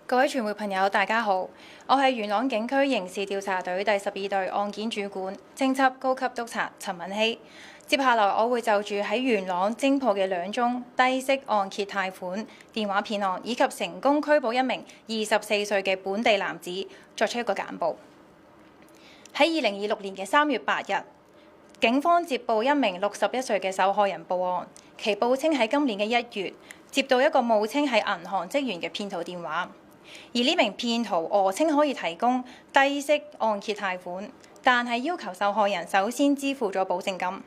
各位傳媒朋友，大家好，我係元朗警區刑事調查隊第12隊案件主管、偵緝高級督察陳敏希。接下來我會就住喺元朗偵破嘅2宗低息按揭貸款電話騙案，以及成功拘捕一名24歲嘅本地男子作出一個簡報。喺2026年嘅3月8日，警方接報一名61歲嘅受害人報案，其報稱喺今年嘅1月接到一個冒稱係銀行職員嘅騙徒電話，而呢名騙徒訛稱可以提供低息按揭貸款，但係要求受害人首先支付咗保證金。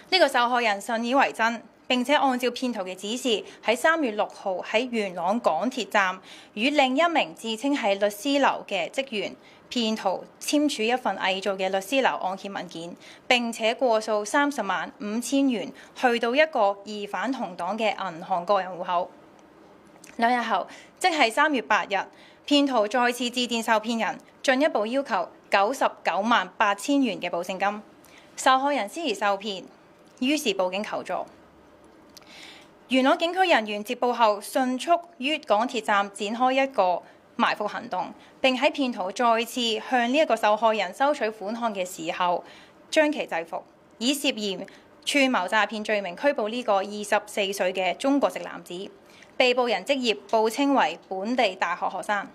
呢個受害人信以為真，並且按照騙徒嘅指示，喺3月6號喺元朗港鐵站與另一名自稱係律師樓嘅職員騙徒簽署一份偽造嘅律師樓按揭文件，並且過數30.5萬去到一個疑犯同黨嘅銀行個人戶口。2日後，即係3月8日，騙徒再次致電受騙人，進一步要求99.8萬嘅保證金。受害人先而受騙，於是報警求助。元朗警區人員接報後，迅速於港鐵站展開一個埋伏行動，並喺騙徒再次向呢一個受害人收取款項嘅時候，將其制服，以涉嫌串謀詐騙罪名拘捕呢個24歲嘅中國籍男子。被捕人職業報稱為本地大學學生。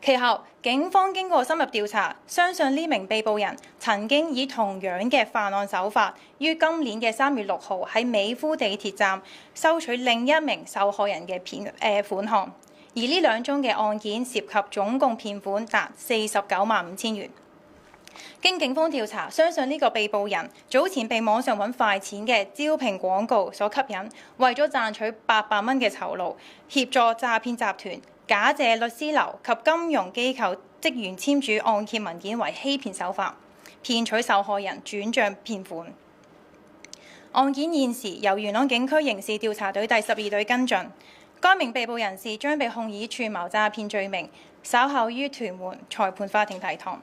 其後，警方經過深入調查，相信呢名被捕人曾經以同樣嘅犯案手法，於今年嘅3月6號喺美孚地鐵站收取另一名受害人嘅款項。而呢2宗嘅案件涉及總共騙款達49.5萬。經警方調查，相信呢個被捕人早前被網上揾快錢嘅招聘廣告所吸引，為咗賺取800蚊嘅酬勞，協助詐騙集團假借律師樓及金融機構職員簽署按揭文件為欺騙手法，騙取受害人轉帳騙款。案件現時由元朗警區刑事調查隊第12隊跟進，該名被捕人士將被控以串謀詐騙罪名，稍後於屯門裁判法庭提堂。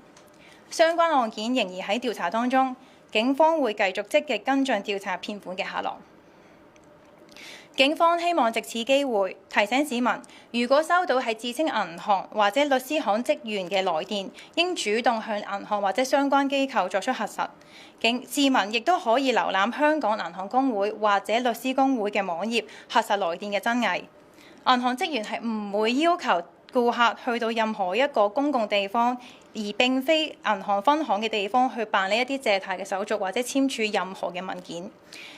相關案件仍然喺調查當中，警方會繼續積極跟進調查騙款嘅下落。警方希望藉此機會提醒市民，如果收到係自稱銀行或者律師行職員嘅來電，應主動向銀行或者相關機構作出核實。市民亦都可以瀏覽香港銀行公會或者律師公會嘅網頁，核實來電嘅真偽。銀行職員係唔會要求顧客去到任何一個公共地方，而並非銀行分行嘅地方去辦理一啲借貸嘅手續或者簽署任何嘅文件，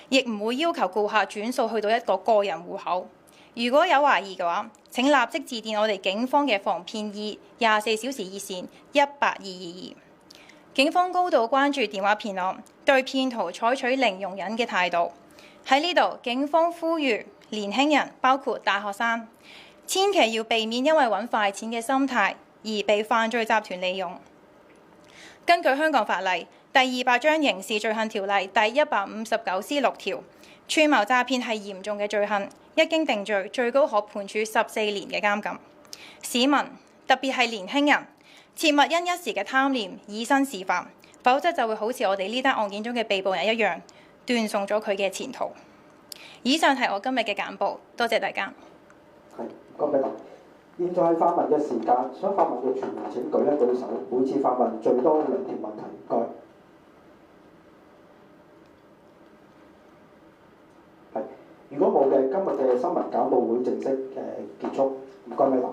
亦唔會要求顧客轉數去到一個個人戶口。如果有懷疑嘅話，請立即致電我哋警方嘅防騙易24小時熱線18222。警方高度關注電話騙案，對騙徒採取零容忍嘅態度。喺呢度，警方呼籲年輕人，包括大學生，千祈要避免因為揾快錢嘅心態而被犯罪集團利用。根據香港法例第200章刑事罪行條例第159C6條，串謀詐騙係嚴重嘅罪行，一經定罪，最高可判處14年嘅監禁。市民特別係年輕人，切勿因一時嘅貪念以身試法，否則就會好似我哋呢單案件中嘅被捕人一樣，斷送咗佢嘅前途。以上係我今日嘅簡報，多謝大家。唔該，現在係發問嘅時間，想發問嘅傳媒請舉一舉手，每次發問最多2條問題。唔該。係，如果冇嘅，今日嘅新聞簡報會正式結束。唔該，咪林。